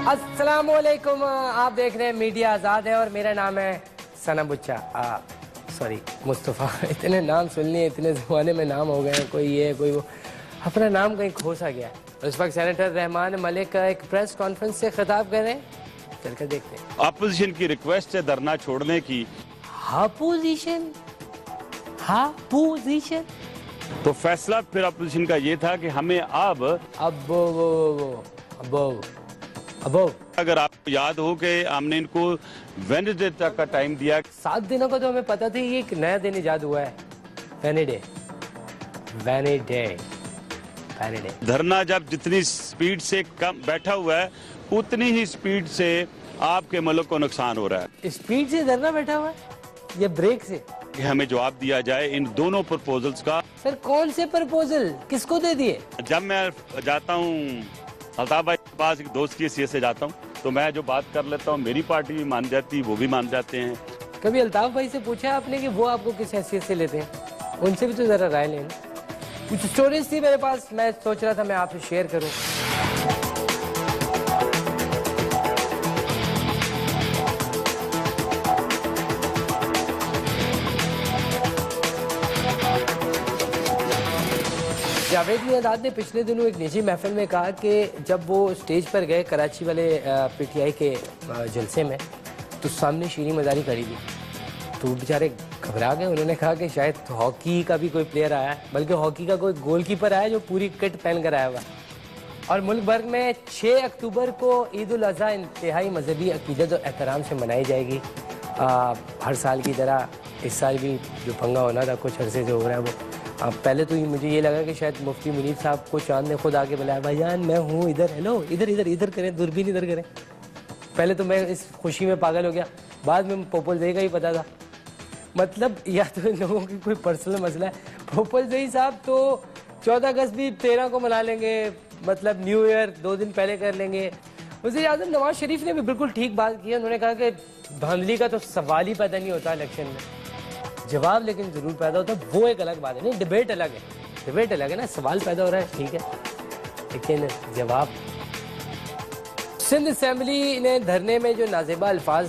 अस्सलाम वालेकुम, आप देख रहे हैं मीडिया आज़ाद है और मेरा नाम है सना बुच्चा, सॉरी मुस्तफ़ा। इतने नाम सुन लिए, इतने ज़माने में नाम हो गए हैं, कोई ये कोई वो, अपना नाम कहीं खो सा गया। इस वक्त सेनेटर रहमान मलिक एक प्रेस कॉन्फ्रेंस से खिताब कर रहे हैं, चलकर देखते हैं। अपोजिशन की रिक्वेस्ट है धरना छोड़ने की। अपोजिशन तो फैसला फिर अपोजिशन का ये था कि हमें अब अगर आपको याद हो कि हमने इनको वेडनेसडे तक का टाइम दिया। 7 दिनों का तो हमें पता था, ये एक नया दिन इजाद हुआ है, वेनेडे। धरना जब जितनी स्पीड से कम बैठा हुआ है उतनी ही स्पीड से आपके मुल्क को नुकसान हो रहा है। स्पीड से धरना बैठा हुआ है या ब्रेक से? कि हमें जवाब दिया जाए इन दोनों प्रपोजल्स का। सर कौन से प्रपोजल, किसको दे दिए? जब मैं जाता हूँ अल्ताफ भाई के पास, एक दोस्त की हैसियत से जाता हूँ, तो मैं जो बात कर लेता हूँ मेरी पार्टी भी मान जाती, वो भी मान जाते हैं। कभी अल्ताफ भाई से पूछा आपने कि वो आपको किस हैसियत से लेते हैं? उनसे भी तो जरा राय लेना। कुछ स्टोरीज थी मेरे पास, मैं सोच रहा था मैं आपसे शेयर करूं। जावेद मियादाद ने पिछले दिनों एक निजी महफिल में कहा कि जब वो स्टेज पर गए कराची वाले पीटीआई के जलसे में, तो सामने शीरी मज़ारी खड़ी थी, तो बेचारे घबरा गए। उन्होंने कहा कि शायद हॉकी का भी कोई प्लेयर आया है, बल्कि हॉकी का कोई गोलकीपर आया जो पूरी किट पहन कर आया हुआ। और मुल्क भर में 6 अक्टूबर को ईद उल अज़हा इंतहाई मजहबी अकीदत और एहतराम से मनाई जाएगी। हर साल की तरह इस साल भी जो पंगा होना था कुछ अरसे से हो रहा है वो। पहले तो मुझे ये लगा कि शायद मुफ्ती मुनीर साहब को चांद ने खुद आके बुलाया, भाईजान मैं हूँ इधर, हेलो इधर करें, दूरबीन इधर करें। पहले तो मैं इस खुशी में पागल हो गया, बाद में पोपल दे का ही पता था। मतलब या तो इन लोगों की कोई पर्सनल मसला है। पोपल दे साहब तो 14 अगस्त भी 13 को मना लेंगे, मतलब न्यू ईयर 2 दिन पहले कर लेंगे। वज़ीर आज़म नवाज शरीफ ने भी बिल्कुल ठीक बात की। उन्होंने कहा कि धांधली का तो सवाल ही पैदा नहीं होता इलेक्शन में, जवाब लेकिन जरूर पैदा होता है। वो एक अलग बात है, नहीं डिबेट अलग है ना, सवाल पैदा हो रहा है ठीक है, लेकिन जवाब। सिंध असेंबली ने धरने में जो नाजेबा अल्फाज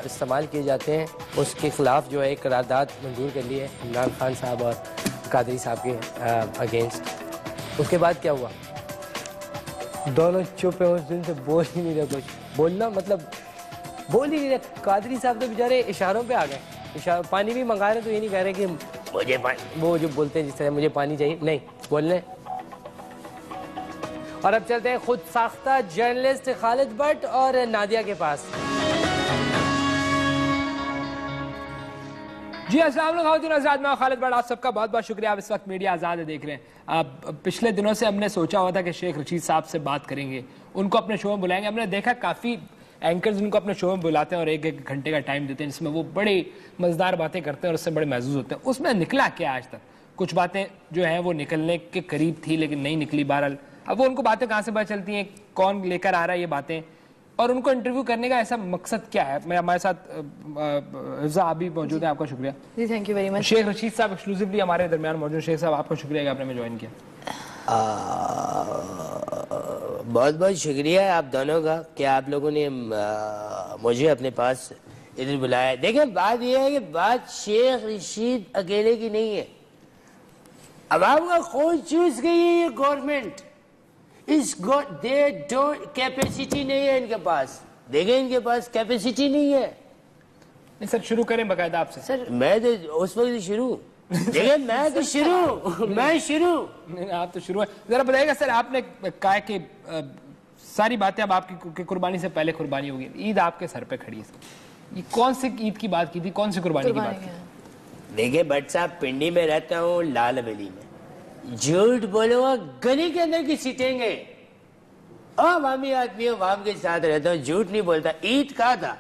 इस्तेमाल किए जाते हैं उसके खिलाफ जो है एक करारदाद मंजूर कर ली है इमरान खान साहब और कादरी साहब के अगेंस्ट। उसके बाद क्या हुआ? दोनों चुप हैं, उस दिन से बोल ही नहीं रहे कुछ, बोलना मतलब बोल ही नहीं रहे। कादरी साहब तो बेचारे इशारों पे आ गए, पानी भी मंगा रहे तो ये नहीं कह रहे कि मुझे पानी, वो जो बोलते हैं जिस तरह मुझे पानी चाहिए, नहीं बोलने। और अब चलते हैं खुद साख्ता जर्नलिस्ट खालिद भट्ट और नादिया के पास। जी अस्सलाम वालेकुम आज़ाद, मैं खालिद भट्ट, आप सबका बहुत बहुत शुक्रिया। आप इस वक्त मीडिया आज़ाद है देख रहे हैं। पिछले दिनों से हमने सोचा हुआ था कि शेख रशीद साहब से बात करेंगे, उनको अपने शो में बुलाएंगे। हमने देखा काफ़ी एंकर्स उनको अपने शो में बुलाते हैं और 1-1 घंटे का टाइम देते हैं जिसमें वो बड़ी मज़ेदार बातें करते हैं और उससे बड़े महसूस होते हैं। उसमें निकला क्या आज तक? कुछ बातें जो हैं वो निकलने के करीब थी लेकिन नहीं निकली। बहरहाल अब वो उनको बातें कहाँ से पता चलती हैं, कौन लेकर आ रहा है ये बातें, और उनको इंटरव्यू करने का ऐसा मकसद क्या है? मैं हमारे साथ हिफ्ज़ा अभी मौजूद है, आपका शुक्रिया जी, thank you very much. Sheikh Rashid साहब एक्सक्लूसिवली हमारे दरमियान मौजूद। शेख साहब आपका शुक्रिया कि आपने हमें ज्वाइन किया। बहुत बहुत शुक्रिया आप दोनों का कि आप लोगों ने मुझे अपने पास इधर बुलाया। देखिए बात यह है कि बात शेख रशीद अकेले की नहीं है, अवाम का खून चूस गई है ये गवर्नमेंट। दे डोंट कैपेसिटी नहीं है इनके पास, देखें इनके पास कैपेसिटी नहीं है। नहीं सर, शुरू करें बाकायदा आपसे। सर मैं तो उस वक्त शुरू देखिए मैं तो शुरू नहीं आप तो शुरू है। जरा बताइएगा सर, आपने कहा कि सारी बातें अब आपकी कुर्बानी से पहले कुर्बानी होगी, ईद आपके सर पे खड़ी है, ये कौन सी ईद की बात की थी, कौन सी कुर्बानी की बात की? देखिए भट्ट साहब, पिंडी में रहता हूँ, लाल हवेली में, झूठ बोलूंगा गली के अंदर की सीटेंगे, अवामी आदमी अवाम के साथ रहता हूँ, झूठ नहीं बोलता। ईद कहा था,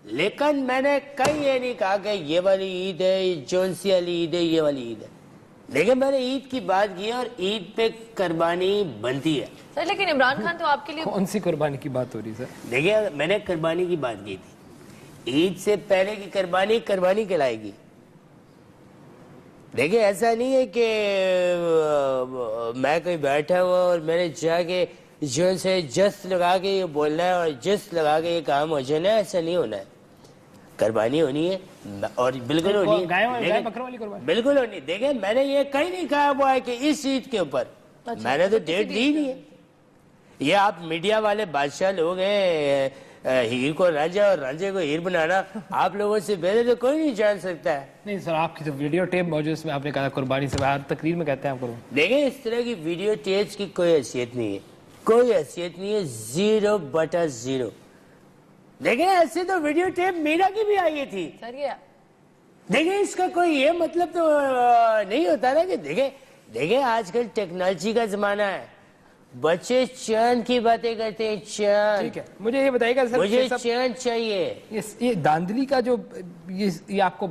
लेकिन मैंने कहीं ये नहीं कहा कि ये वाली ईद है, जौन सी वाली ईद है, ये वाली ईद है। लेकिन मैंने ईद की बात की और ईद पे कुर्बानी बनती है सर। लेकिन इमरान खान तो आपके लिए कौन सी कुर्बानी की बात हो रही सर? देखिए मैंने कुर्बानी की बात की थी, ईद से पहले की कुर्बानी कहलाएगी। देखिए ऐसा नहीं है कि मैं कोई बैठा हुआ और मैंने चाह के जो से जस्ट लगा के ये बोलना है और जस्ट लगा के ये काम हो जाना है, ऐसा नहीं होना है। कुर्बानी होनी है और बिल्कुल होनी है। गाय बकरों वाली कुर्बानी बिल्कुल होनी। देखे मैंने ये कहीं नहीं कहा हुआ है कि इस ईद के ऊपर मैंने तो डेट दी नहीं है। ये आप मीडिया वाले बादशाह लोग हैं, हीर को रांझा और रांझे को हीर बनाना आप लोगों से बेहतर तो कोई नहीं जान सकता है। नहीं सर, आपकी जो वीडियो टेप मौजूद है उसमें आपने कहा कुर्बानी से बाहर तकरीर में कहते हैं आपको। देखें इस तरह की वीडियो टेप्स की कोई हैसियत नहीं है, कोई हैसियत नहीं है, 0/0। देखें ऐसे तो वीडियो टेप मीरा की भी आई थी। सर ये देखें इसका कोई ये मतलब तो नहीं होता ना कि देखें आजकल टेक्नोलॉजी का जमाना है, बच्चे चांद की बातें करते हैं। चांद, ठीक है, मुझे ये बताइएगा सर, मुझे चांद चाहिए। ये धांधली का जो ये आपको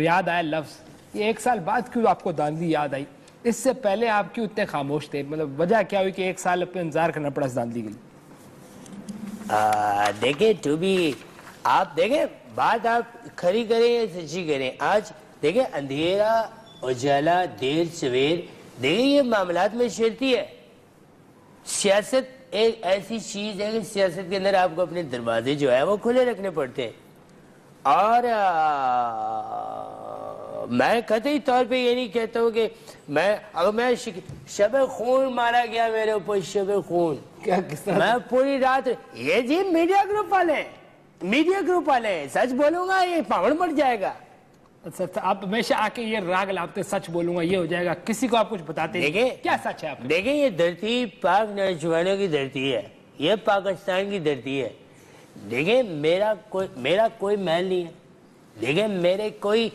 याद आया लफ्ज, ये 1 साल बाद क्यों आपको धांधली याद आई? इससे पहले आप क्यों इतने खामोश थे? मतलब वजह क्या हुई कि 1 साल पे इंतजार करना पड़ा इस धांधली के लिए? देखें टू बी, आप देखें बात आप खरी करें या सच्ची करें, आज देखें अंधेरा उजाला देर सवेर, देखें ये मामलात में चलती है। सियासत एक ऐसी चीज है कि सियासत के अंदर आपको अपने दरवाजे जो है वो खुले रखने पड़ते हैं। और मैं कतई तौर पे ये नहीं कहता हूँ कि मैं शब खून मारा गया मेरे ऊपर, शब खून क्या किस तरह? मैं पूरी रात ये जी मीडिया ग्रुप वाले सच बोलूंगा ये पावड़ पड़ जाएगा। अच्छा, आप हमेशा आके ये राग लापते सच बोलूंगा ये हो जाएगा, किसी को आप कुछ बताते हैं? देखें क्या सच है आप? देखें ये धरती पाक नौजवानों की धरती है, ये पाकिस्तान की धरती है। देखें मेरा कोई महल नहीं है। देखें मेरे कोई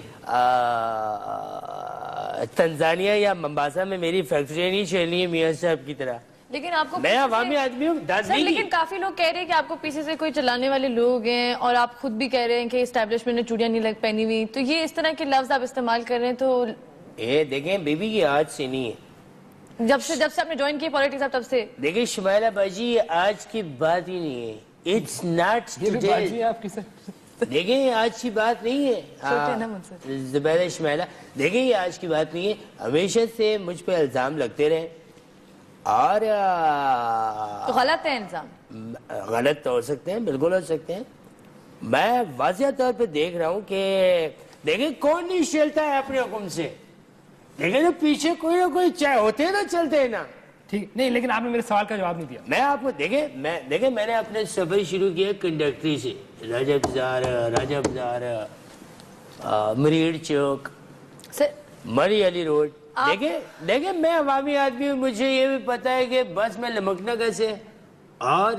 तंजानिया या मंबासा में मेरी फैक्ट्री नहीं चलनी है मियां साहब की तरह। लेकिन आपको मैं अवामी आदमी हूँ। सर, लेकिन काफी लोग कह रहे हैं कि आपको पीछे से कोई चलाने वाले लोग हैं, और आप खुद भी कह रहे हैं कि एस्टैब्लिशमेंट ने चूड़ियां नहीं पहनी हुई, तो ये इस तरह के लफ्ज आप इस्तेमाल कर रहे हैं तो देखें बीबी ये आज से नहीं है, जब से आपने ज्वाइन की पॉलिटिक्स आप तब से। देखिए शुमाइला बाजी आज की बात ही नहीं है, इट्स नॉट टुडे। आपकी सर देखिए आज की बात नहीं है छोटे ना मुझसे। जुबैदा शुमाइला, देखिए ये आज की बात नहीं है, हमेशा से मुझ पे इल्जाम लगते रहे और तो गलत है इल्जाम? गलत तो हो सकते हैं, बिल्कुल हो सकते हैं। मैं वाज़िह तौर पे देख रहा हूँ कि देखिए कौन नहीं चलता है अपने हुक्म से। देखिए तो पीछे कोई ना कोई चाहे होते हैं ना, चलते हैं ना। ठीक नहीं, लेकिन आपने मेरे सवाल का जवाब नहीं दिया। मैं आपको देखे मैंने अपने सफर शुरू किया कंडक्टरी से, राजा बाजार, मरीड़ चौक, मरी अली रोड। देखे मैं अवामी आदमी हूँ, मुझे ये भी पता है कि बस में लमकना कैसे और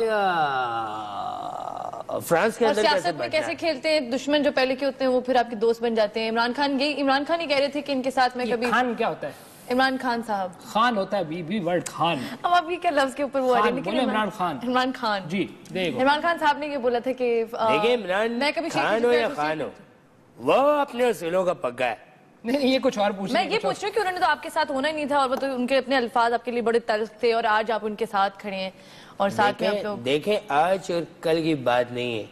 फ्रांस के अंदर सियासत में कैसे खेलते हैं। दुश्मन जो पहले के होते हैं वो फिर आपके दोस्त बन जाते हैं। इमरान खान ही कह रहे थे कि इनके साथ में कभी। खान क्या होता है? इमरान खान साहब। खान होता है बीबी वर्ड खान। अब आप ये क्या लफ्ज के ऊपर वो आ रहे हैं, लेकिन इमरान खान जी देखो, इमरान खान साहब ने ये बोला था कि देखिए इमरान खान हो या खान हो, वो अपने उसूलों का पक्का है। नहीं ये कुछ और पूछ मैं ये पूछ रही हूँ कि उन्होंने तो आपके साथ होना ही नहीं था, और वो तो उनके अपने अल्फाज आपके लिए बड़े तल्ख थे, और आज आप उनके साथ खड़े हैं और साथ में आप लोग। देखें आज और कल की बात नहीं है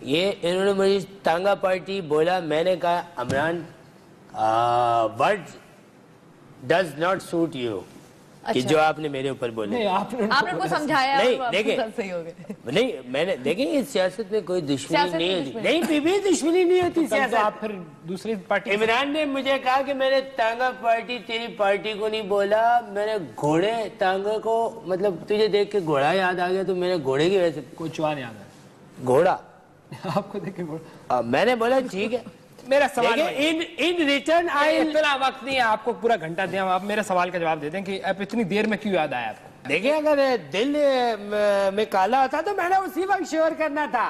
ये। इन्होंने मुझे तांगा पार्टी बोला, मैंने कहा Imran word does not suit you, कि जो आपने मेरे ऊपर बोले। आपने उनको समझाया? नहीं देखे सही हो गए। नहीं मैंने देखे इस सियासत में कोई दुश्मनी नहीं होती। नहीं बीबी दुश्मनी नहीं होती सियासत। आप फिर दूसरी पार्टी। इमरान ने मुझे कहा कि मैंने तांगा पार्टी तेरी पार्टी को नहीं बोला, मैंने घोड़े तांगा को, मतलब तुझे देख के घोड़ा याद आ गया तो मैंने घोड़े की वजह से कोई चुहान याद है घोड़ा आपको देख के मैंने बोला ठीक है। मेरा सवाल इन रिटर्न आई, इतना वक्त नहीं है आपको, पूरा घंटा दिया, आप मेरे सवाल का जवाब देते हैं कि आप इतनी देर में क्यों याद आया आपको? देखिए अगर दिल में काला होता तो मैंने उसी वक्त शोर करना था।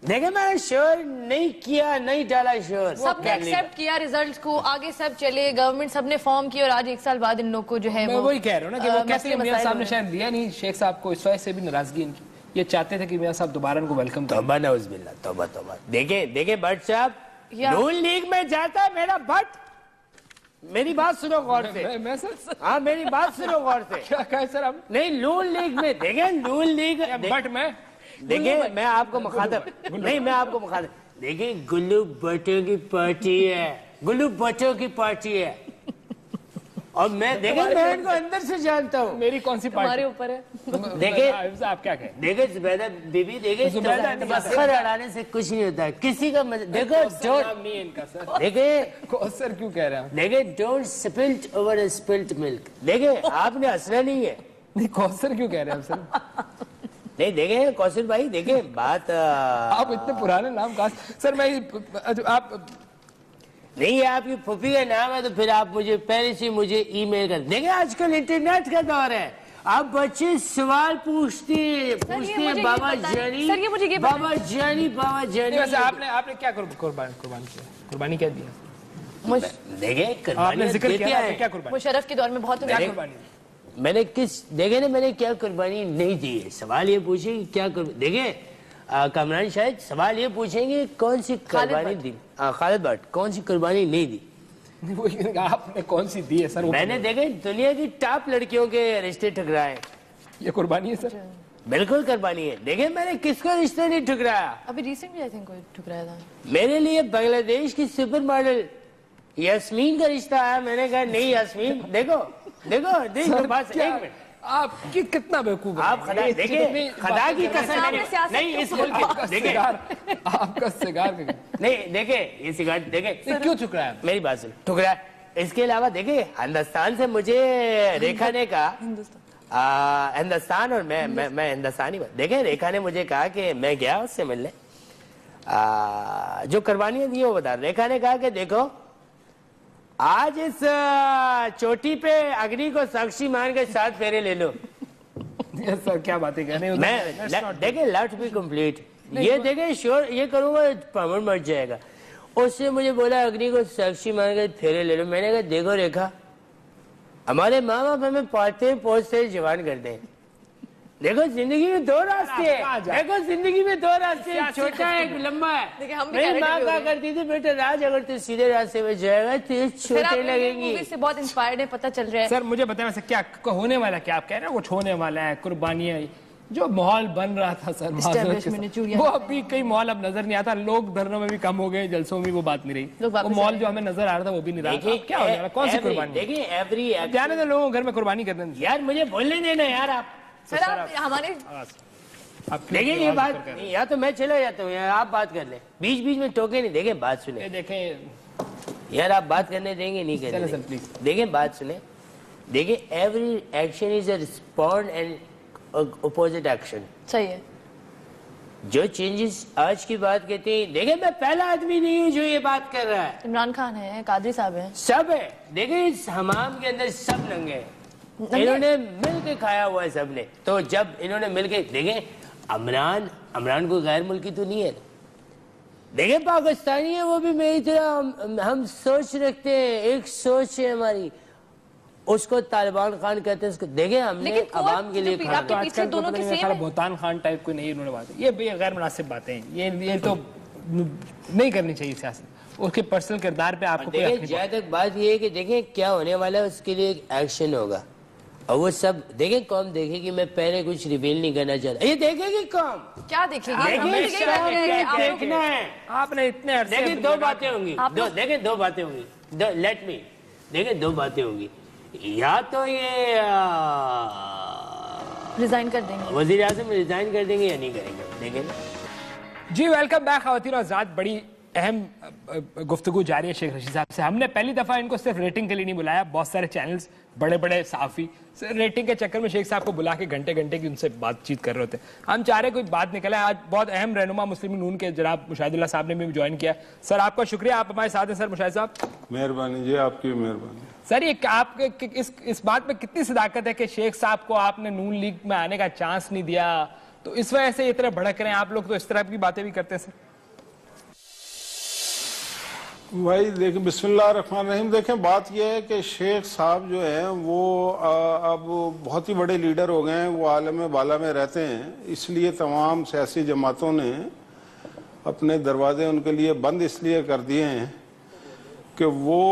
देखिए मैंने शोर नहीं किया, नहीं डाला शोर। सबने एक्सेप्ट किया रिजल्ट्स को, आगे सब चले, गवर्नमेंट सबने फॉर्म की, और आज 1 साल बाद इन लोग को जो है मैं वही कह रहा हूँ ना कि वो कहते हैं मियां साहब ने शायद दिया नहीं शेख साहब को, इस वजह से भी नाराजगी इनकी। ये चाहते थे कि मियां साहब दोबारा उनको वेलकम करें। तौबा नौज़बिल्लाह, तौबा। देखे भट्ट साहब, नून लीग में जाता है मेरा भट्ट। मेरी बात सुनो गौर से। मैं सर हाँ मेरी बात सुनो गौर से। क्या कहे सर आप? नहीं नून लीग में देखे, नून लीग बट मैं देखिए मैं आपको मुखातब नहीं, मैं आपको मुखातब। देखिए गुल्लू भट्टों की पार्टी है, गुल्लू भट्टों की पार्टी है। اور میں دیکھیں میں ان کو اندر سے جانتا ہوں. میری کون سی ہمارے پارٹی؟ اوپر ہے. دیکھیں آپ کیا کہیں؟ دیکھیں زبیدہ بیوی دیکھیں مسخر اڑانے سے کچھ نہیں ہوتا ہے کسی کا دیکھو نام نہیں ہے ان کا سر. دیکھیں کوثر کیوں کہہ رہے ہیں؟ دیکھیں don't split over a split ملک. دیکھیں آپ نے ہنسنا نہیں ہے. نہیں کوثر کیوں کہہ رہے ہیں سر؟ نہیں دیکھیں کوثر بھائی دیکھیں بات آپ اتنے پرانے نام کہا سر. میں آپ نہیں ہے آپ کی پھوپھی کا نام ہے تو پھر آپ مجھے پہلے سے مجھے ای میل کر. دیکھیں آج کل انٹرنیٹ کا دور ہے. آپ بچے سوال پوچھتے ہیں بابا جانی سر یہ مجھے یہ بتا بابا جانی بابا جانی. ویسے آپ نے کیا قربانی کیا؟ قربانی کیا دیا؟ دیکھیں آپ نے قربانی ذکر دیتے کیا ہیں. کیا قربانی؟ مشرف کے دور میں بہت کیا قربانی دی؟ میں نے دیکھیں نا میں نے کیا قربانی نہیں دی ہے. سوال یہ پوچھیں کہ کیا دیکھیں کامران شاید سوال یہ پوچھیں گے کون سی قربانی دی. خالد بٹ کون سی قربانی نہیں دی. آپ نے کون سی دی ہے سر؟ میں نے دیکھیں دنیا کی ٹاپ لڑکیوں کے رشتے ٹھکرائے. یہ قربانی ہے سر؟ بالکل قربانی ہے. دیکھیں میں نے کس کو رشتہ نہیں ٹھکرایا. ابھی ریسنٹلی آئی تھنک کوئی ٹھکرایا تھا. میرے لیے بنگلہ دیش کی سپر ماڈل یاسمین کا رشتہ آیا. میں نے کہا نہیں یاسمین دیکھو بات ایک منٹ. آپ کی کتنا بیوقوف ہے آپ خدا دیکھیں خدا کی قسم نہیں اس ملک کی دیکھیں آپ کا سگار نہیں دیکھیں یہ سگریٹ دیکھیں کیوں ٹھکرایا؟ میری بات سن ٹھکرا. اس کے علاوہ دیکھیں ہندوستان سے مجھے ریکھا نے کہا ہندوستان اور میں ہندوستانی ہوں. دیکھیں ریکھا نے مجھے کہا کہ میں گیا اس سے ملنے جو قربانیاں دی وہ بتا. ریکھا نے کہا کہ دیکھو آج اس چوٹی پہ اگنی کو ساکشی مان کے 7 پھیرے لے لو. سر کیا باتیں کہہ رہے ہیں؟ میں دیکھیں لیٹ بی کمپلیٹ یہ دیکھیں شور یہ کروں گا پامن مر جائے گا. اس سے مجھے بولا اگنی کو ساکشی مان کے پھیرے لے لو. میں نے کہا دیکھو ریکھا ہمارے ماں باپ ہمیں پالتے ہیں پوستے ہیں جوان کرتے ہیں. دیکھو زندگی میں 2 راستے ہیں. دیکھو زندگی میں 2 راستے ہیں چھوٹا ہے ایک لمبا ہے. میری ماں کہا کرتی تھی بیٹا راج اگر تو سیدھے راستے میں جائے گا تو چھوٹے لگیں گی. سے بہت انسپائرڈ ہے پتہ چل رہا ہے. سر مجھے بتائیں ویسے کیا ہونے والا کیا آپ کہہ رہے ہیں کچھ ہونے والا ہے قربانیاں جو ماحول بن رہا تھا سر وہ ابھی کئی ماحول اب نظر نہیں آتا. لوگ دھرنوں میں بھی کم ہو گئے جلسوں میں وہ بات نہیں رہی. وہ ماحول جو ہمیں نظر آ رہا تھا وہ بھی نہیں رہا. کیا ہونے والا کون سی قربانی؟ دیکھیں ایوری جانے دیں لوگوں گھر میں قربانی کر دیں. یار مجھے بولنے دینا یار. آپ سر آپ ہمارے دیکھیں یہ بات یا تو میں چلا جاتا ہوں یا آپ بات کر لیں. بیچ میں ٹوکے نہیں. دیکھیں بات سنیں دیکھیں یار آپ بات کرنے دیں گے نہیں کرنے سر پلیز. دیکھیں بات سنیں. دیکھیں every action is a respond and opposite action. صحیح ہے. جو چینجز آج کی بات کہتے ہیں دیکھیں میں پہلا آدمی نہیں ہوں جو یہ بات کر رہا ہے. عمران خان ہے قادری صاحب ہیں سب ہے. دیکھیں اس حمام کے اندر سب ننگے ہیں. انہوں نے مل کے کھایا ہوا ہے سب نے. تو جب انہوں نے مل کے دیکھیں عمران کو غیر ملکی تو نہیں ہے. دیکھیں پاکستانی ہے وہ بھی میری طرح ہم سوچ رکھتے ہیں. ایک سوچ ہے ہماری. اس کو طالبان خان کہتے ہیں. اس کو دیکھیں ہم نے عوام کے لیے پیچھے دونوں کی سیم ہے. بہتان خان ٹائپ کوئی نہیں انہوں نے بات. یہ غیر مناسب باتیں ہیں. یہ تو نہیں کرنی چاہیے سیاست. اس کے پرسنل کردار پہ آپ کو جہاں تک بات یہ ہے کہ دیکھیں کیا ہونے والا ہے اس کے لیے ایک ایکشن ہوگا. اور وہ سب دیکھیں قوم دیکھے گی. میں پہلے کچھ ریویل نہیں کرنا چاہتا. یہ دیکھے گی قوم کیا دیکھے گی. دیکھنا ہے. آپ نے اتنے عرصے دیکھیں 2 باتیں ہوں گی. دیکھیں 2 باتیں ہوں گی. لیٹ می دیکھیں 2 باتیں ہوں گی. یا تو یہ ریزائن کر دیں گے وزیر اعظم ریزائن کر دیں گے یا نہیں کریں گے. دیکھیں جی ویلکم بیک خواتین اور حضرات. بڑی اہم گفتگو جاری ہے شیخ رشید صاحب سے. ہم نے پہلی دفعہ ان کو صرف ریٹنگ کے لیے نہیں بلایا. بہت سارے چینلز بڑے بڑے صحافی ریٹنگ کے چکر میں شیخ صاحب کو بلا کے گھنٹے کی ان سے بات چیت کر رہے ہوتے. ہم چاہ رہے کوئی بات نکلا ہے. آج بہت اہم رہنما مسلم نون کے جناب مشاہد اللہ صاحب نے بھی جوائن کیا. سر آپ کا شکریہ آپ ہمارے ساتھ ہیں. سر مشاہد صاحب مہربانی جی آپ کی مہربانی. سر یہ آپ کے اس بات میں کتنی صداقت ہے کہ شیخ صاحب کو آپ نے نون لیگ میں آنے کا چانس نہیں دیا تو اس وجہ سے یہ طرح بھڑک رہے ہیں آپ لوگ؟ تو اس طرح کی باتیں بھی کرتے ہیں سر. بھائی دیکھیں بسم اللہ الرحمن الرحیم. دیکھیں بات یہ ہے کہ شیخ صاحب جو ہیں وہ اب بہت ہی بڑے لیڈر ہو گئے ہیں. وہ عالم بالا میں رہتے ہیں. اس لیے تمام سیاسی جماعتوں نے اپنے دروازے ان کے لیے بند اس لیے کر دیے ہیں کہ وہ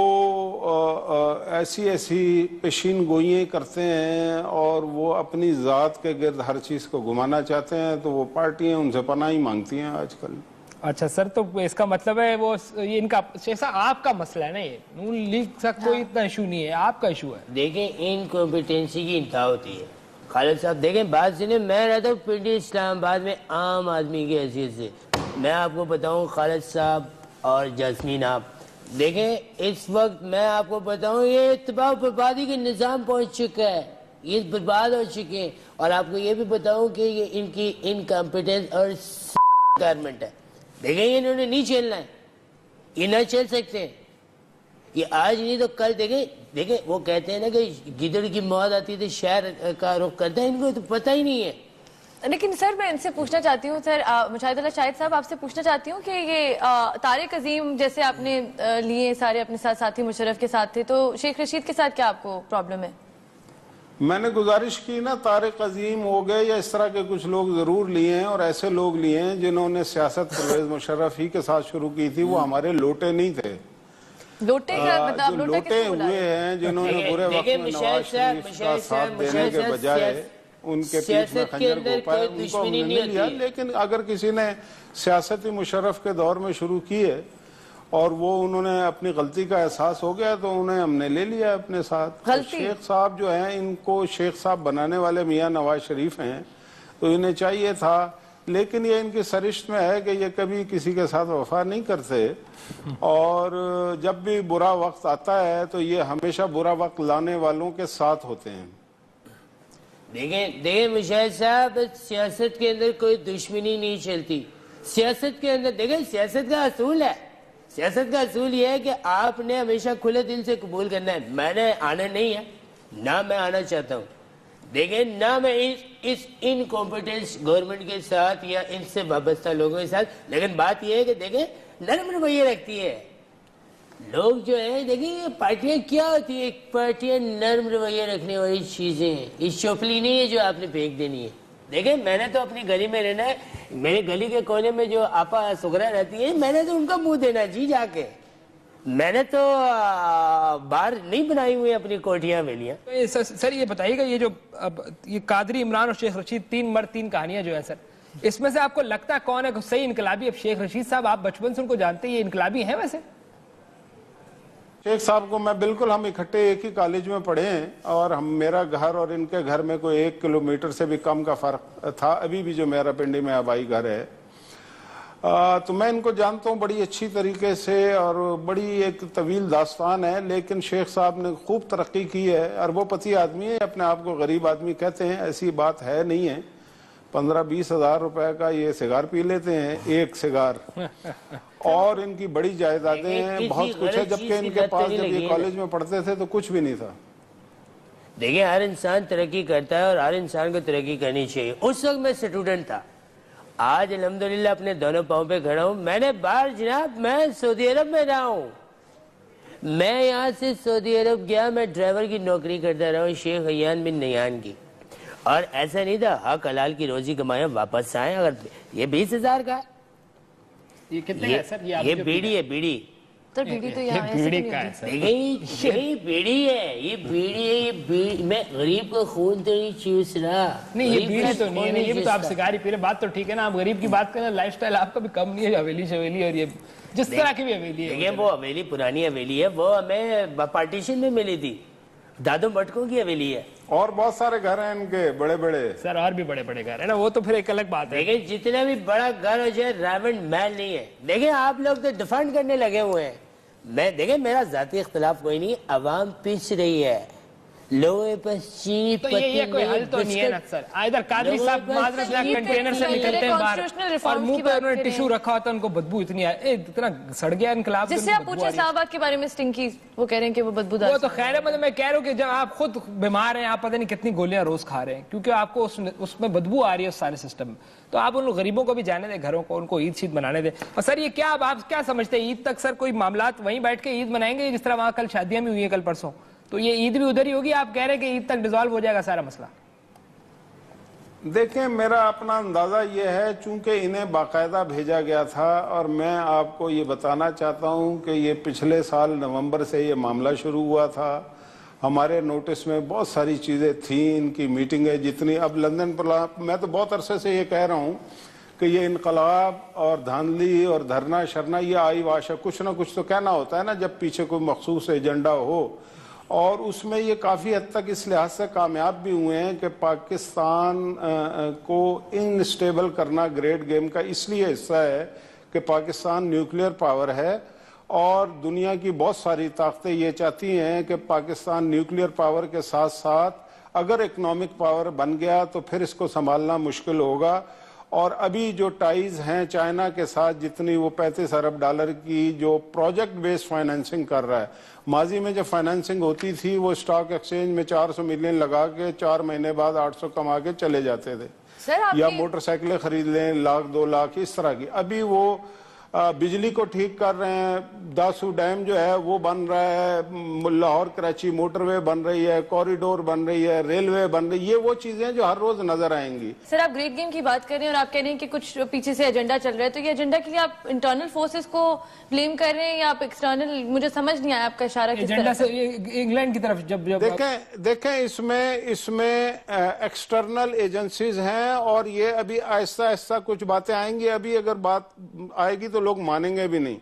ایسی پیشین گوئیاں کرتے ہیں اور وہ اپنی ذات کے گرد ہر چیز کو گھمانا چاہتے ہیں. تو وہ پارٹیاں ان سے پناہ ہی مانگتی ہیں آج کل. अच्छा सर, तो इसका मतलब है वो ये इनका जैसा आपका मसला है ना, ये नून लीग का कोई इतना इशू नहीं है, आपका इशू है। देखें, इनकॉम्पिटेंसी की इंतहा होती है खालिद साहब। देखें बात सुनिए, मैं रहता हूँ पिंडी इस्लामाबाद में आम आदमी की हैसियत से। मैं आपको बताऊँ खालिद साहब और जैस्मीन, आप देखें इस वक्त मैं आपको बताऊँ ये तबाह बर्बादी के निज़ाम पहुँच चुका है, ये बर्बाद हो चुके हैं। और आपको ये भी बताऊँ कि ये इनकी इनकॉम्पिटेंस और गवर्नमेंट है। देखें ये इन्होंने नहीं झेलना है, ये ना चल सकते हैं, ये आज नहीं तो कल। देखें वो कहते हैं ना कि गिदड़ की मौत आती है तो शहर का रुख करता है, इनको तो पता ही नहीं है। लेकिन सर मैं इनसे पूछना चाहती हूँ सर, मुशाहिदुल्लाह शाहिद साहब आपसे पूछना चाहती हूँ कि ये तारिक अजीम जैसे आपने लिए सारे अपने साथ साथी मुशर्रफ के साथ थे, तो शेख रशीद के साथ क्या आपको प्रॉब्लम है? मैंने गुजारिश की ना, तारिक अजीम हो गए या इस तरह के कुछ लोग जरूर लिए हैं, और ऐसे लोग लिए हैं जिन्होंने सियासत परवेज मुशर्रफ ही के साथ शुरू की थी, वो हमारे लोटे नहीं थे। लोटे का मतलब जो लोटे हुए हैं जिन्होंने बुरे वक्त में नवाज शरीफ का साथ देने के बजाय उनके पीठ में खंजर घोंपा, उनको हमने नहीं लिया। लेकिन अगर किसी ने सियासती मुशर्रफ के दौर में शुरू की है और वो उन्होंने अपनी गलती का एहसास हो गया तो उन्हें हमने ले लिया अपने साथ। तो शेख साहब जो हैं, इनको शेख साहब बनाने वाले मियां नवाज शरीफ हैं, तो इन्हें चाहिए था, लेकिन ये इनकी सरिश्त में है कि ये कभी किसी के साथ वफा नहीं करते, और जब भी बुरा वक्त आता है तो ये हमेशा बुरा वक्त लाने वालों के साथ होते हैं। देखें मुशाहिद साहब, सियासत के अंदर कोई दुश्मनी नहीं चलती। सियासत के अंदर देखें, सियासत का असूल है, सियासत का असूल ये है कि आपने हमेशा खुले दिल से कबूल करना है। मैंने आना नहीं है, ना मैं आना चाहता हूँ। देखें ना मैं इस इनकॉम्पिटेंस गवर्नमेंट के साथ या इनसे वाबस्ता लोगों के साथ, लेकिन बात यह है कि देखें नरम रवैया रखती है लोग जो है। देखिए ये पार्टियां क्या होती है, पार्टियां नरम रवैया रखने वाली चीजें हैं, इस चौपली नहीं है जो आपने फेंक देनी है। देखें मैंने तो अपनी गली में रहना है, मेरे गली के कोने में जो आपा सुगरा रहती है, मैंने तो उनका मुंह देना जी जाके। मैंने तो बाहर नहीं बनाई हुई अपनी कोठियां वेलियां। तो सर ये बताइएगा, ये जो अब ये कादरी, इमरान और शेख रशीद, तीन मर्द तीन कहानियां जो है सर, इसमें से आपको लगता है कौन है सही इनकलाबी? अब शेख रशीद साहब आप बचपन से उनको जानते हैं, ये इनकलाबी है वैसे? शेख साहब को मैं बिल्कुल, हम इकट्ठे एक ही कॉलेज में पढ़े हैं, और हम मेरा घर और इनके घर में कोई 1 किलोमीटर से भी कम का फर्क था, अभी भी जो मेरा पिंडी में आबाई घर है। तो मैं इनको जानता हूँ बड़ी अच्छी तरीके से, और बड़ी एक तवील दास्तान है। लेकिन शेख साहब ने खूब तरक्की की है, अरबोपति आदमी है, अपने आप को गरीब आदमी कहते हैं, ऐसी बात है नहीं है। 15-20 हज़ार रुपए का ये सिगार पी लेते हैं, एक सिगार, और इनकी बड़ी जायदादें हैं, बहुत कुछ है, जबकि इनके पास जब ये कॉलेज में पढ़ते थे तो कुछ भी नहीं था। देखिए हर इंसान तरक्की करता है और हर इंसान को तरक्की करनी चाहिए। उस वक्त मैं स्टूडेंट था, आज अल्हम्दुलिल्लाह अपने दोनों पाँव पे खड़ा हूँ। मैंने बाहर जनाब, मैं सऊदी अरब में रहा हूँ, मैं यहाँ से सऊदी अरब गया, मैं ड्राइवर की नौकरी करता रहा हूँ शेख अयान बिन नयान की, और ऐसा नहीं था हक हलाल की रोजी कमाए वापस आए। अगर ये 20,000 का, ये कितने का सर? ये बीड़ी है, बीड़ी तो बीड़ी तो यहाँ बीड़ी का है सर। ये बीड़ी है, ये बीड़ी है, ये बीड़ी। मैं गरीब का खून तो नहीं चूस रहा। नहीं ये बीड़ी तो नहीं है, ये भी तो आप सिगार ही पी रहे, बात तो ठीक है ना। आप गरीब की बात करें, लाइफस्टाइल आपका भी कम नहीं है, हवेली शवेली और ये जिस तरह की भी हवेली है। देखिए वो हवेली पुरानी हवेली है, वो हमें पार्टीशन में मिली थी, दादो मटकों की हवेली है, और बहुत सारे घर हैं इनके बड़े बड़े सर, और भी बड़े बड़े घर है ना, वो तो फिर एक अलग बात है। देखिए जितना भी बड़ा घर हो जाए रावण महल नहीं है। देखिए आप लोग तो डिफेंड करने लगे हुए हैं, मैं देखिए मेरा जाती इख्तिलाफ कोई नहीं, अवाम पिस रही है, लोगों पर चीनी तो ये कोई हल तो नहीं है ना सर। इधर कादरी साहब माजरत कंटेनर से निकलते हैं बाहर और मुंह पे उन्होंने टिश्यू रखा होता है, उनको बदबू इतनी आए, इतना सड़ गया इनकलाब। जिससे आप पूछे इस्लामाबाद के बारे में स्टिंकी, वो कह रहे हैं कि वो बदबूदार। वो तो खैर है, मतलब मैं कह रहा हूँ कि जब आप खुद बीमार हैं, आप पता नहीं कितनी गोलियां रोज खा रहे हैं क्योंकि आपको उसमें बदबू आ रही है उस सारे सिस्टम में, तो आप उन गरीबों को भी जाने दें घरों को, उनको ईद शीद मनाने दें। और सर ये क्या आप क्या समझते हैं, ईद तक सर कोई मामलात वहीं बैठ के ईद मनाएंगे जिस तरह वहां कल शादियां भी हुई है कल परसों, तो ये ईद भी उधर ही होगी? आप कह रहे हैं कि ईद तक डिसॉल्व हो जाएगा सारा मसला? देखें मेरा अपना अंदाजा ये है, चूंकि इन्हें बाकायदा भेजा गया था, और मैं आपको ये बताना चाहता हूं कि ये पिछले साल नवंबर से ये मामला शुरू हुआ था, हमारे नोटिस में बहुत सारी चीजें थी, इनकी मीटिंगें जितनी, अब लंदन पर मैं तो बहुत अरसे से ये कह रहा हूं کہ یہ انقلاب اور دھاندلی اور دھرنا شرنا یہ آئی واش ہے. کچھ نہ کچھ تو کہنا ہوتا ہے نا جب پیچھے کوئی مخصوص ایجنڈا ہو. اور اس میں یہ کافی حد تک اس لحاظ سے کامیاب بھی ہوئے ہیں کہ پاکستان کو انسٹیبل کرنا گریٹ گیم کا اس لیے حصہ ہے کہ پاکستان نیوکلیئر پاور ہے اور دنیا کی بہت ساری طاقتیں یہ چاہتی ہیں کہ پاکستان نیوکلیئر پاور کے ساتھ ساتھ اگر اکنامک پاور بن گیا تو پھر اس کو سنبھالنا مشکل ہوگا. اور ابھی جو ٹائز ہیں چائنا کے ساتھ جتنی وہ $35 ارب کی جو پروجیکٹ بیس فائنینسنگ کر رہا ہے. ماضی میں جب فائنینسنگ ہوتی تھی وہ اسٹاک ایکسچینج میں 400 ملین لگا کے 4 مہینے بعد 800 کما کے چلے جاتے تھے. یا موٹر سائیکلیں خرید لیں 1 لاکھ 2 لاکھ اس طرح کی. ابھی وہ بجلی کو ٹھیک کر رہے ہیں. داسو ڈیم جو ہے وہ بن رہا ہے, لاہور کراچی موٹر وے بن رہی ہے, کوریڈور بن رہی ہے, ریلوے بن رہی ہے. یہ وہ چیزیں جو ہر روز نظر آئیں گی. سر آپ گریٹ گیم کی بات کر رہے ہیں اور آپ کہہ رہے ہیں کہ کچھ پیچھے سے ایجنڈا چل رہا ہے, تو یہ ایجنڈا کے لیے آپ انٹرنل فورسز کو بلیم کر رہے ہیں یا آپ ایکسٹرنل؟ مجھے سمجھ نہیں آیا آپ کا اشارہ کس طرف سے. انگلینڈ کی طرف جب دیکھیں اس میں ایکسٹرنل ایجنسیز ہیں اور یہ ابھی آہستہ آہستہ کچھ باتیں آئیں گی. ابھی اگر بات آئے گی تو لوگ مانیں گے بھی نہیں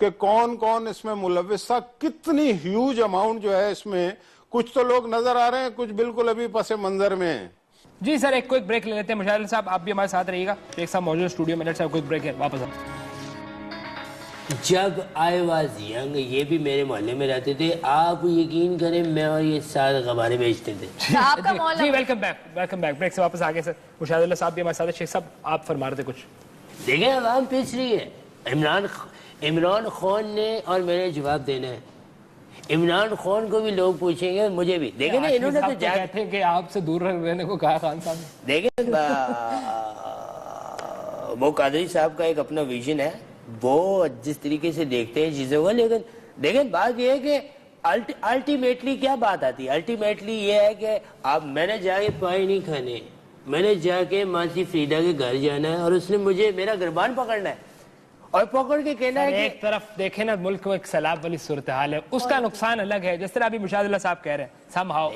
کہ کون کون اس میں ملوث تھا. کتنی ہیوج اماؤنٹ جو ہے اس میں, کچھ تو لوگ نظر آ رہے ہیں, کچھ بالکل ابھی پس منظر میں ہیں. جی سر ایک کوئک بریک لے لیتے ہیں. مشاہد صاحب آپ بھی ہمارے ساتھ رہیے گا, ایک ساتھ موجود اسٹوڈیو میں. صاحب کوئک بریک ہے, واپس جب آئی واز ینگ یہ بھی میرے محلے میں رہتے تھے. آپ یقین کریں میں اور یہ سارے غبارے بیچتے تھے. آپ کا محلہ. جی ویلکم بیک بریک سے واپس آگے سر. مشاہد اللہ صاحب بھی ہمارے ساتھ. شیخ صاحب آپ فرما رہے تھے کچھ. دیکھیں عوام پیچ رہی ہے. عمران خان نے اور میں نے جواب دینا ہے. عمران خان کو بھی لوگ پوچھیں گے, مجھے بھی. دیکھیں نا انہوں نے تو کہتے ہیں کہ آپ سے دور رہنے کو کہا خان صاحب نے. دیکھیں وہ قادری صاحب کا ایک اپنا ویژن ہے, وہ جس طریقے سے دیکھتے ہیں چیزوں کو. لیکن دیکھیں بات یہ ہے کہ الٹیمیٹلی کیا بات آتی ہے. الٹیمیٹلی یہ ہے کہ آپ میں نے جا کے پائے نہیں کھانے, میں نے جا کے ماسی فریدا کے گھر جانا ہے اور اس نے مجھے میرا گربان پکڑنا ہے اور پکڑ کے کہنا ہے کہ ایک طرف دیکھیں نا ملک میں ایک سیلاب والی صورتحال ہے, اس کا نقصان الگ ہے. جس طرح ابھی مشاہد اللہ صاحب کہہ رہے ہیں سم ہاؤ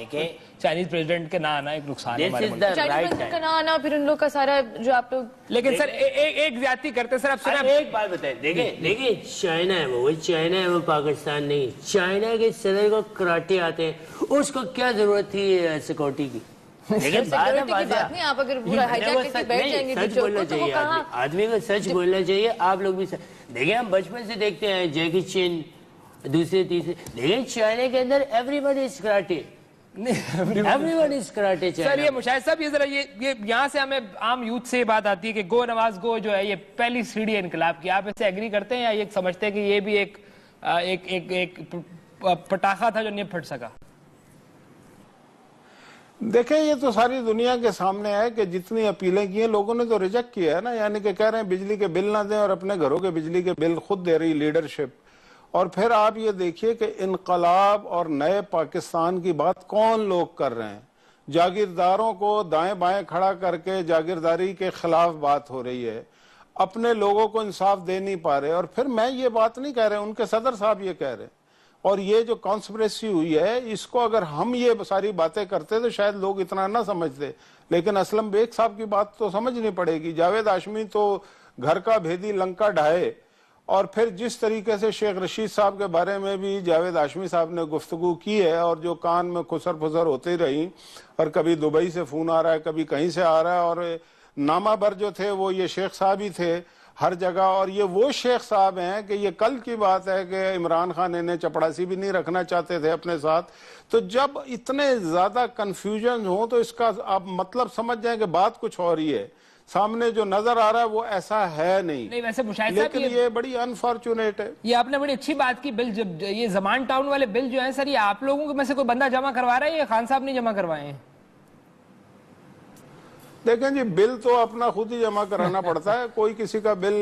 چائنیز پریزیڈنٹ کے نہ آنا ایک نقصان ہے ہمارے ملک. چائنیز پریزیڈنٹ کا نہ آنا, پھر ان لوگ کا سارا جو آپ لوگ. لیکن سر ایک زیادتی کرتے ہیں سر. آپ سنیں ایک بات بتائیں. دیکھیں چائنا ہے, وہ چائنا ہے, وہ پاکستان نہیں. چائنا کے صدر کو کراٹے آتے ہیں, اس کو کیا ضرورت تھی سیکورٹی کی؟ آدمی کو سچ بولنا چاہیے. آپ لوگ بھی دیکھیں ہم بچپن سے دیکھتے ہیں جیکی چین دوسرے تیسرے. دیکھیں چائنا کے اندر everyone is karate, everyone is karate. Sir یہ مشاہد صاحب یہ ذرا یہ یہاں سے ہمیں عام یوتھ سے یہ بات آتی ہے کہ گو نواز گو جو ہے یہ پہلی سیڑھی انقلاب کی. آپ اس سے ایگری کرتے ہیں یا یہ سمجھتے ہیں کہ یہ بھی ایک پٹاخہ تھا جو نہیں پھٹ سکا؟ دیکھیں یہ تو ساری دنیا کے سامنے ہے کہ جتنی اپیلیں کی ہیں لوگوں نے تو ریجیکٹ کیا ہے نا. یعنی کہ کہہ رہے ہیں بجلی کے بل نہ دیں اور اپنے گھروں کے بجلی کے بل خود دے رہی لیڈرشپ. اور پھر آپ یہ دیکھیے کہ انقلاب اور نئے پاکستان کی بات کون لوگ کر رہے ہیں. جاگیرداروں کو دائیں بائیں کھڑا کر کے جاگیرداری کے خلاف بات ہو رہی ہے. اپنے لوگوں کو انصاف دے نہیں پا رہے. اور پھر میں یہ بات نہیں کہہ رہے, ان کے صدر صاحب یہ کہہ رہے ہیں. اور یہ جو کانسپریسی ہوئی ہے اس کو اگر ہم یہ ساری باتیں کرتے تو شاید لوگ اتنا نہ سمجھتے. لیکن اسلم بیگ صاحب کی بات تو سمجھنی پڑے گی. جاوید ہاشمی تو گھر کا بھیدی لنکا ڈھائے. اور پھر جس طریقے سے شیخ رشید صاحب کے بارے میں بھی جاوید ہاشمی صاحب نے گفتگو کی ہے اور جو کان میں خسر پھسر ہوتے رہی, اور کبھی دبئی سے فون آ رہا ہے کبھی کہیں سے آ رہا ہے, اور نامہ بر جو تھے وہ یہ شیخ صاحب ہی تھے ہر جگہ. اور یہ وہ شیخ صاحب ہیں کہ یہ کل کی بات ہے کہ عمران خان انہیں چپڑاسی بھی نہیں رکھنا چاہتے تھے اپنے ساتھ. تو جب اتنے زیادہ کنفیوژن ہوں تو اس کا آپ مطلب سمجھ جائیں کہ بات کچھ اور ہی ہے. سامنے جو نظر آ رہا ہے وہ ایسا ہے نہیں. ویسے مشاہد صاحب لیکن یہ بڑی انفارچونیٹ ہے. یہ آپ نے بڑی اچھی بات کی. بل جب یہ زمان ٹاؤن والے بل جو ہیں سر, یہ آپ لوگوں میں سے کوئی بندہ جمع کروا رہا ہے یا خان صاحب نہیں جمع کروائے ہیں؟ دیکھیں جی بل تو اپنا خود ہی جمع کرانا پڑتا ہے. کوئی کسی کا بل,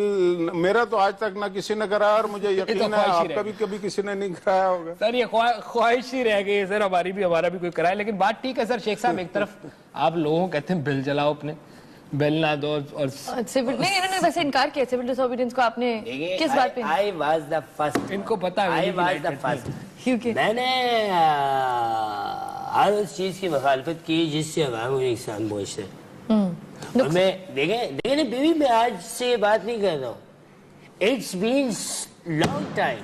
میرا تو آج تک نہ کسی نے کرایا اور مجھے یقین ہے آپ کا بھی کبھی کسی نے نہیں کرایا ہوگا. سر یہ خواہش ہی رہ گئی سر, ہمارا بھی کوئی کرائے. لیکن بات ٹھیک ہے سر. شیخ صاحب ایک طرف آپ لوگوں کہتے ہیں بل جلاؤ, اپنے بل نہ دو, اور نہیں انہوں نے ویسے انکار کیا سول ڈس اوبیڈینس کو. آپ نے کس بات پہ؟ I was the first. ان کو پتا ہے I was the first. کیونکہ میں نے ہر اس چیز کی مخالفت کی جس سے عوام کو نقصان پہنچتا ہے. اور میں دیکھیں نا بیوی، میں آج سے یہ بات نہیں کر رہا ہوں. It's been long time.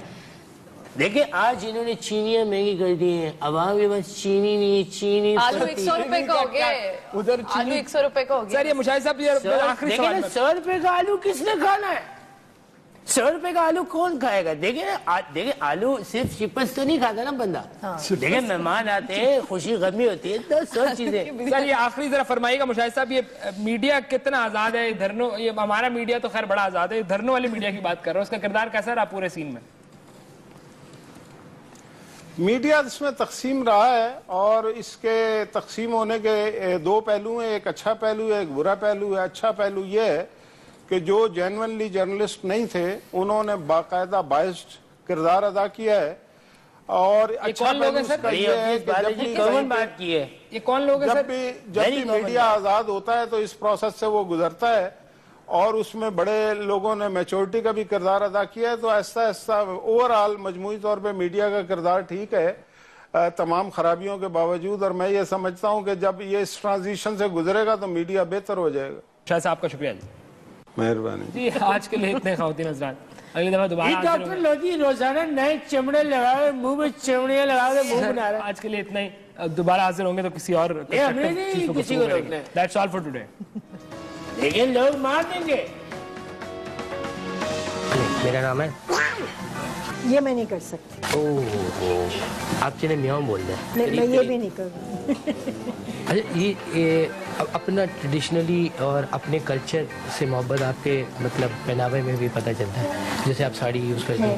دیکھیں آج انہوں نے چینیاں مہنگی کر دی ہیں، عوام کے پاس چینی نہیں ہے. چینی آلو 100 روپے کا ہو گیا ہے. آلو 100 روپے کا ہو گیا. سر یہ مشاہد صاحب یہ آخری دیکھیں سوال نا، 100 روپے کا آلو کس نے کھانا ہے؟ 100 روپے کا آلو کون کھائے گا؟ دیکھیں نا، دیکھیں آلو صرف چپس تو نہیں کھاتا نا بندہ. دیکھیں مہمان آتے ہیں، خوشی غمی ہوتی ہے، تو 100 چیزیں. سر یہ آخری ذرا فرمائیے گا مشاہد صاحب، یہ میڈیا کتنا آزاد ہے؟ دھرنوں، یہ ہمارا میڈیا تو خیر بڑا آزاد ہے، دھرنوں والی میڈیا کی بات کر رہا ہوں، اس کا کردار کیسا رہا پورے سین میں؟ میڈیا اس میں تقسیم رہا ہے، اور اس کے تقسیم ہونے کے دو پہلو ہیں. ایک اچھا پہلو ہے، ایک برا پہلو ہے. اچھا پہلو یہ ہے کہ جو جینونلی جرنلسٹ نہیں تھے انہوں نے باقاعدہ بائسڈ کردار ادا کیا ہے. اور اچھا کون لوگ پہلو ہیں اس سر؟ کا یہ ہے کہ جب بھی کون بات کی ہے؟ یہ کون لوگ ہیں سر؟ جب بھی میڈیا آزاد ہوتا ہے تو اس پروسیس سے وہ گزرتا ہے، اور اس میں بڑے لوگوں نے میچورٹی کا بھی کردار ادا کیا ہے. تو آہستہ آہستہ اوورآل مجموعی طور پہ میڈیا کا کردار ٹھیک ہے تمام خرابیوں کے باوجود. اور میں یہ سمجھتا ہوں کہ جب یہ اس ٹرانزیشن سے گزرے گا تو میڈیا بہتر ہو جائے گا. شاہد صاحب کا شکریہ جی. مہربانی. جی آج کے لیے اتنے خواتین حضرات، اگلی دفعہ دوبارہ یہ حاضر ڈاکٹر ہوں گے. لودھی روزانہ نئے چمڑے لگا رہے، منہ میں چمڑیاں لگا رہے، منہ بنا رہے. آج کے لیے اتنا ہی، دوبارہ حاضر ہوں گے تو کسی اور ہم نے نہیں کسی کو روکنا ہے. That's all for today. لیکن لوگ مار دیں گے. میرا نام ہے یہ میں نہیں کر سکتی. آپ چلے میاں بول دیں. میں یہ بھی نہیں کروں. اچھا یہ اپنا ٹریڈیشنلی اور اپنے کلچر سے محبت آپ کے مطلب پہناوے میں بھی پتہ چلتا ہے. جیسے آپ ساڑی یوز کرتے ہیں.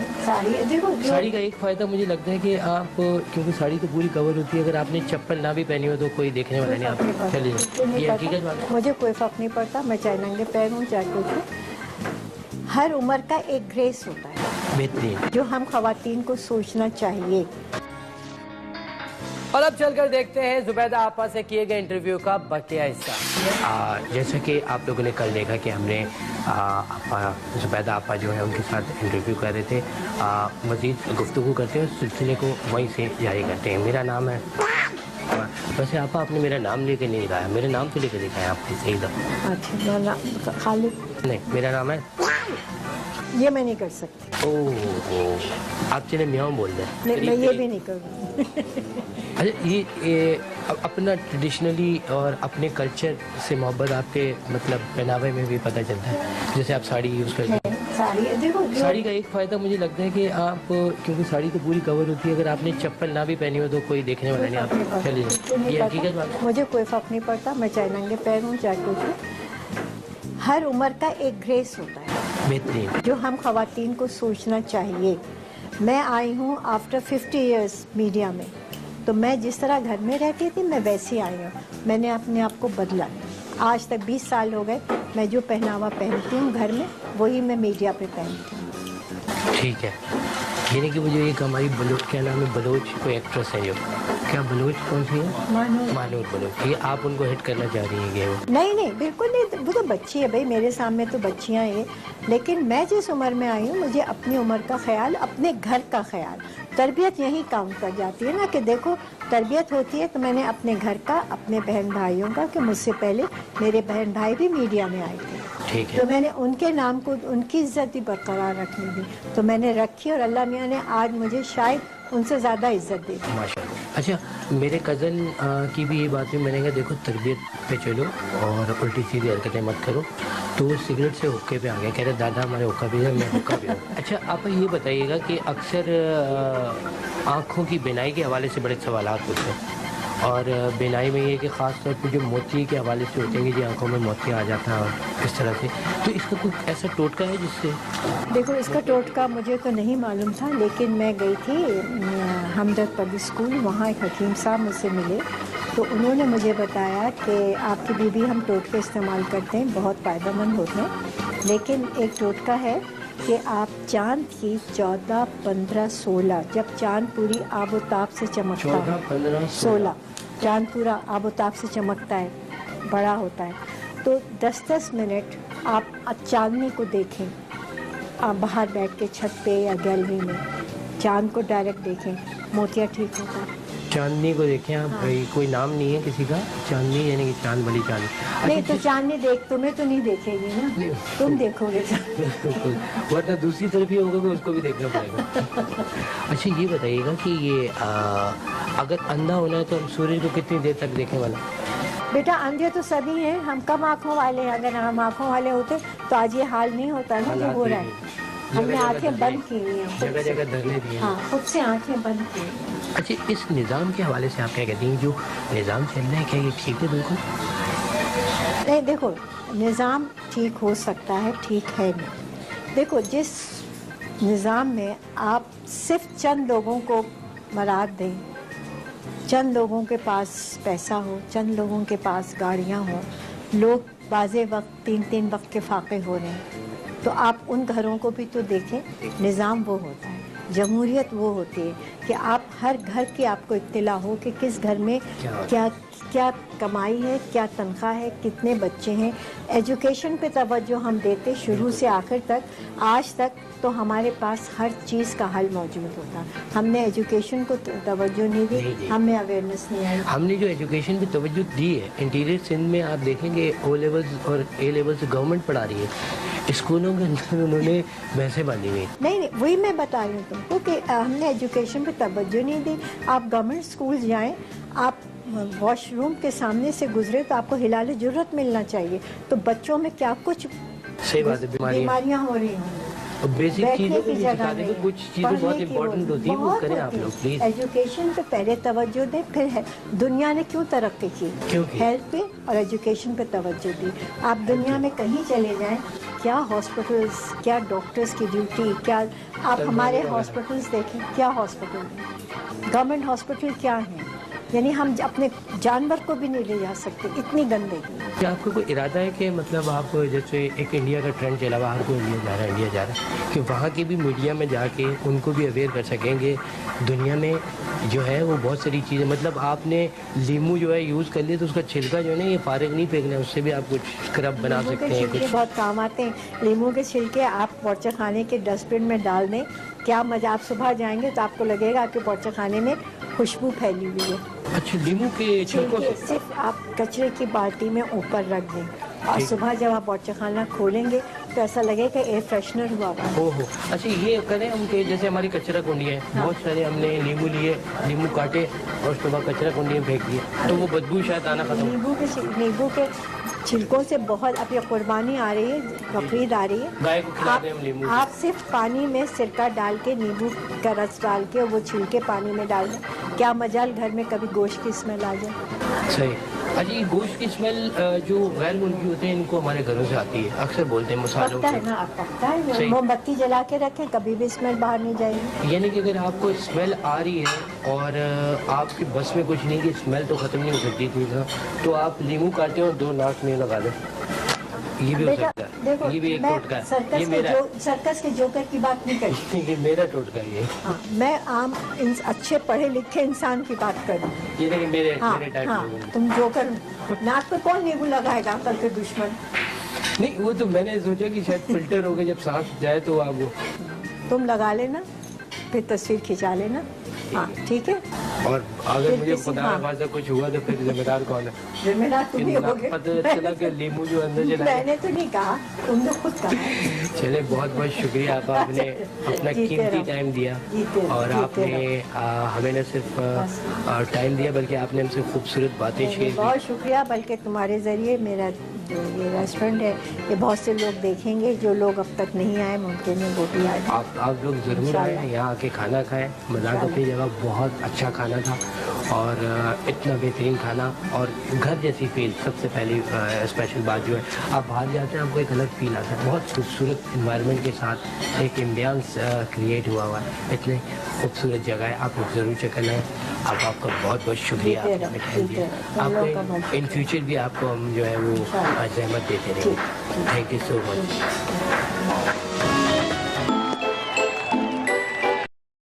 ساڑی کا ایک فائدہ مجھے لگتا ہے کہ آپ، کیونکہ ساڑی تو پوری کور ہوتی ہے، اگر آپ نے چپل نہ بھی پہنی ہو تو کوئی دیکھنے والا نہیں. آپ چلیے، یہ حقیقت بات ہے. مجھے کوئی فرق نہیں پڑتا، میں چاہے ننگے پیر ہوں چاہے کچھ ہوں. ہر عمر کا ایک گریس ہوتا ہے بہترین، جو ہم خواتین کو سوچنا چاہیے. اور اب چل کر دیکھتے ہیں زبیدہ آپا سے کیے گئے انٹرویو کا بقیہ حصہ. جیسا کہ آپ لوگوں نے کل دیکھا کہ ہم نے زبیدہ آپا جو ہے ان کے ساتھ انٹرویو کر رہے تھے. مزید گفتگو کرتے ہیں، اس سلسلے کو وہیں سے جاری کرتے ہیں. میرا نام ہے، ویسے آپا آپ نے میرا نام لے کے نہیں دکھایا، میرا نام تو لے کے دکھایا آپ نے صحیح دفعہ. اچھا خالد، نہیں، میرا نام ہے. یہ میں نہیں کر سکتی. آپ چلے میاں بول دیں. میں یہ بھی نہیں کروں. اچھا یہ اپنا ٹریڈیشنلی اور اپنے کلچر سے محبت آپ کے مطلب پہناوے میں بھی پتہ چلتا ہے. جیسے آپ ساڑی یوز کرتے ہیں. ساڑی کا ایک فائدہ مجھے لگتا ہے کہ آپ، کیونکہ ساڑی تو پوری کور ہوتی ہے، اگر آپ نے چپل نہ بھی پہنی ہو تو کوئی دیکھنے والا نہیں. آپ چلیے، یہ حقیقت بات ہے. مجھے کوئی فرق نہیں پڑتا، میں چاہے ننگے پیر ہوں چاہے کچھ ہوں. ہر عمر کا ایک گریس ہوتا ہے بہترین، جو ہم خواتین کو سوچنا چاہیے. میں آئی ہوں آفٹر 50 ایئرس میڈیا میں، تو میں جس طرح گھر میں رہتی تھی میں ویسی آئی ہوں. میں نے اپنے آپ کو بدلا. آج تک 20 سال ہو گئے، میں جو پہناوا پہنتی ہوں گھر میں وہی میں میڈیا پہ پہنتی ہوں. ٹھیک ہے. یعنی کہ مجھے ایک ہماری بلوچ، کیا نام ہے، بلوچ کوئی ایکٹریس ہے جو، کیا بلوچ کون سی ہے؟ مانور بلوچ. یہ آپ ان کو ہٹ کرنا چاہ رہی ہیں کہ نہیں بالکل نہیں. وہ تو بچی ہے بھائی، میرے سامنے تو بچیاں ہیں. لیکن میں جس عمر میں آئی ہوں، مجھے اپنی عمر کا خیال، اپنے گھر کا خیال، تربیت یہی کاؤنٹ کر جاتی ہے نا. کہ دیکھو تربیت ہوتی ہے تو میں نے اپنے گھر کا، اپنے بہن بھائیوں کا، کہ مجھ سے پہلے میرے بہن بھائی بھی میڈیا میں آئے تھے، ٹھیک ہے، تو میں نے ان کے نام کو، ان کی عزت بھی برقرار رکھنی تھی، تو میں نے رکھی. اور اللہ میاں نے آج مجھے شاید ان سے زیادہ عزت دی. ماشاء اللہ. اچھا میرے کزن کی بھی یہ بات ہے، میں نے کہا دیکھو تربیت پہ چلو اور الٹی سیدھی حرکتیں مت کرو. تو وہ سگریٹ سے حقے پہ آ گیا، کہہ رہے دادا ہمارے حقہ بھی ہے، میں حقہ بھی ہوں. اچھا آپ یہ بتائیے گا کہ اکثر آنکھوں کی بینائی کے حوالے سے بڑے سوالات ہوتے ہیں، اور بینائی میں یہ ہے کہ خاص طور پہ جو موتی کے حوالے سے ہوتے ہیں کہ جی آنکھوں میں موتی آ جاتا ہے اس طرح سے، تو اس کا کوئی ایسا ٹوٹکا ہے جس سے؟ دیکھو اس کا ٹوٹکا مجھے تو نہیں معلوم تھا، لیکن میں گئی تھی ہمدرد پبلک اسکول، وہاں ایک حکیم صاحب مجھ سے ملے، تو انہوں نے مجھے بتایا کہ آپ کی بیوی ہم ٹوٹکے استعمال کرتے ہیں، بہت فائدہ مند ہوتے ہیں، لیکن ایک ٹوٹکا ہے کہ آپ چاند کی 14، 15، 16 جب چاند پوری آب و تاب سے چمکتا ہے، 14، 15، 16 چاند پورا آب و تاب سے چمکتا ہے، بڑا ہوتا ہے، تو 10 منٹ آپ چاندنی کو دیکھیں. آپ باہر بیٹھ کے چھت پہ یا گیلری میں چاند کو ڈائریکٹ دیکھیں، موتیا ٹھیک ہوتا ہے. चांदनी को देखें आप, कोई नाम नहीं है किसी का, चांदनी यानी कि चांद वाली चांदनी। नहीं तो चांदनी देख, तुम्हें तो नहीं देखेगी ना, तुम देखोगे। बिल्कुल, वरना दूसरी तरफ ही होगा कि उसको भी देखना पड़ेगा। अच्छा ये बताइएगा कि ये अगर अंधा होना है तो हम सूरज को कितनी देर तक देखें वाला? बेटा अंधे तो सभी हैं, हम कम आँखों वाले हैं। अगर हम आँखों वाले होते तो आज ये हाल नहीं होता ना जो हो रहा है। हमने आंखें बंद की हुई हैं, जगह जगह धरने दिए। हाँ, खुद से आंखें बंद की हुई हैं। अच्छा, इस निज़ाम के हवाले से आप क्या कहती हैं, जो निज़ाम चल रहा है क्या ये ठीक है? बिल्कुल नहीं, देखो निज़ाम ठीक हो सकता है, ठीक है नहीं। देखो जिस निज़ाम में आप सिर्फ चंद लोगों को मराद दें, चंद लोगों के पास पैसा हो, चंद लोगों के पास गाड़ियाँ हो, लोग बाज़े वक्त 3-3 वक्त के फाके हो रहे हैं, तो आप उन घरों को भी तो देखें। निज़ाम वो होता है, जमहूरियत वो होती है कि आप हर घर की आपको इत्तिला हो कि किस घर में क्या क्या कमाई है, क्या तनख्वाह है, कितने बच्चे हैं। एजुकेशन पे तवज्जो हम देते शुरू से आखिर तक, आज तक तो हमारे पास हर चीज़ का हल मौजूद होता। हमने एजुकेशन को तवज्जो नहीं दी, हमें अवेयरनेस नहीं आई। हमने जो एजुकेशन पे तवज्जो दी है, इंटीरियर सिंध में आप देखेंगे ओ लेवल्स और ए लेवल्स गवर्नमेंट पढ़ा रही है, स्कूलों के अंदर उन्होंने भैंसे बांधी हुई। नहीं, वही मैं बता रही हूँ तुमको कि हमने एजुकेशन पे तवज्जो नहीं दी। आप गवर्नमेंट स्कूल जाएं, आप वॉशरूम के सामने से गुजरे तो आपको हिलाले जुर्रत मिलना चाहिए। तो बच्चों में क्या कुछ सही बात है, बीमारियाँ हो रही हैं। और बेसिक चीज़ें भी सिखा देंगे, कुछ चीज़ें बहुत इंपॉर्टेंट होती हैं, वो करें आप लोग प्लीज। एजुकेशन पे पहले तवज्जो दें, फिर है दुनिया ने क्यों तरक्की की, हेल्थ पे और एजुकेशन पे तवज्जो दी। आप दुनिया में कहीं चले जाएं, क्या हॉस्पिटल्स, क्या डॉक्टर्स की ड्यूटी, क्या आप हमारे हॉस्पिटल्स देखें, क्या हॉस्पिटल, गवर्नमेंट हॉस्पिटल क्या हैं, यानी हम अपने जानवर को भी नहीं ले जा सकते, इतनी गंदगी। क्या आपको कोई इरादा है कि मतलब आप जैसे एक इंडिया का ट्रेंड चला, बाहर को इंडिया जा रहा है, कि वहाँ की भी मीडिया में जाके उनको भी अवेयर कर सकेंगे? दुनिया में जो है वो बहुत सारी चीज़ें, मतलब आपने लीमू जो है यूज़ कर लिया तो उसका छिलका जो है ना, ये फारिग नहीं फेंकना है, उससे भी आप कुछ स्क्रब बना सकते हैं। कुछ बहुत काम आते हैं लीमू के छिलके, आप पोर्चा खाने के डस्टबिन में डाल दें, क्या मजा। आप सुबह जाएंगे तो आपको लगेगा आपके पोर्चा खाने में खुशबू फैली हुई है। अच्छा, लीमू के छिलकों से सिर्फ आप कचरे की बाल्टी में ऊपर रख दें, और सुबह जब आप पोर्चा खाना खोलेंगे तो ऐसा लगेगा एयर फ्रेशनर हुआ हुआ। ओहो, अच्छा ये करें हम कि जैसे हमारी कचरा कुंडी है, बहुत सारे हमने नींबू लिए, नींबू काटे और उसके बाद कचरा कुंडी में फेंक दिए, तो वो बदबू शायद आना खत्म। नींबू के छिलकों से बहुत, अब ये कुर्बानी आ रही है, बकरीद आ रही है, गाय को खिला दें हम नींबू। आप सिर्फ पानी में सिरका डाल के, नींबू का रस डाल के, वो छिलके पानी में डाल दें, क्या मजाल घर में कभी गोश्त की स्मेल आ जाए। सही। अच्छा, ये गोश्त की स्मेल जो गैर मुल्की होते हैं इनको हमारे घरों से आती है, अक्सर बोलते हैं मसालों पकता है ना, आप पकता है, मोमबत्ती जला के रखें, कभी भी स्मेल बाहर नहीं जाएगी। यानी कि अगर आपको स्मेल आ रही है और आपकी बस में कुछ नहीं कि स्मेल तो ख़त्म नहीं हो सकती थी, तो आप लीमू काटे और 2 नाक में लगा दें, ये भी हो सकता है। देखो, ये भी एक टोटका है, ये मेरा सर्कस के जोकर की बात नहीं करती। ये मेरा टोटका है ये। हाँ, मैं आम अच्छे पढ़े लिखे इंसान की बात कर रही हूँ। ये नहीं मेरे हाँ, मेरे टाइप हाँ, के। तुम जोकर, नाक पे कौन नींबू लगाएगा कल के दुश्मन। नहीं, वो तो मैंने सोचा कि शायद फिल्टर हो गया, जब सांस जाए तो आप वो तुम लगा लेना, फिर तस्वीर खिंचा लेना। हाँ, ठीक है। और अगर मुझे खुदा खासा कुछ हुआ तो फिर जिम्मेदार कौन है? जिम्मेदार तुम ही होगे। पता चला कि लीमू जो अंदर चला गया। मैंने तो नहीं कहा, तुमने खुद कहा। चले, बहुत बहुत शुक्रिया, आपने अपना कीमती टाइम दिया, और आपने हमें न सिर्फ टाइम दिया बल्कि आपने हमसे खूबसूरत बातें शेयर की। बहुत शुक्रिया, बल्कि तुम्हारे ज़रिए मेरा जो ये रेस्टोरेंट है ये बहुत से लोग देखेंगे, जो लोग अब तक नहीं आए मुमकिन है वो भी आए। आप लोग ज़रूर आए, यहाँ आके खाना खाएं। मज़ाक अपनी जगह बहुत अच्छा खाना था, और इतना बेहतरीन खाना और घर जैसी फील। सबसे पहली स्पेशल बात जो है, आप बाहर जाते हैं आपको एक अलग फील आता है, बहुत खूबसूरत इन्वायरमेंट के साथ एक एम्बियंस क्रिएट हुआ है, इतनी खूबसूरत जगह है, आप लोग ज़रूर चेक करना है। आपका बहुत बहुत शुक्रिया, आपको इन फ्यूचर भी आपको हम जो है वो जहमत देते रहेंगे। Thank you so much.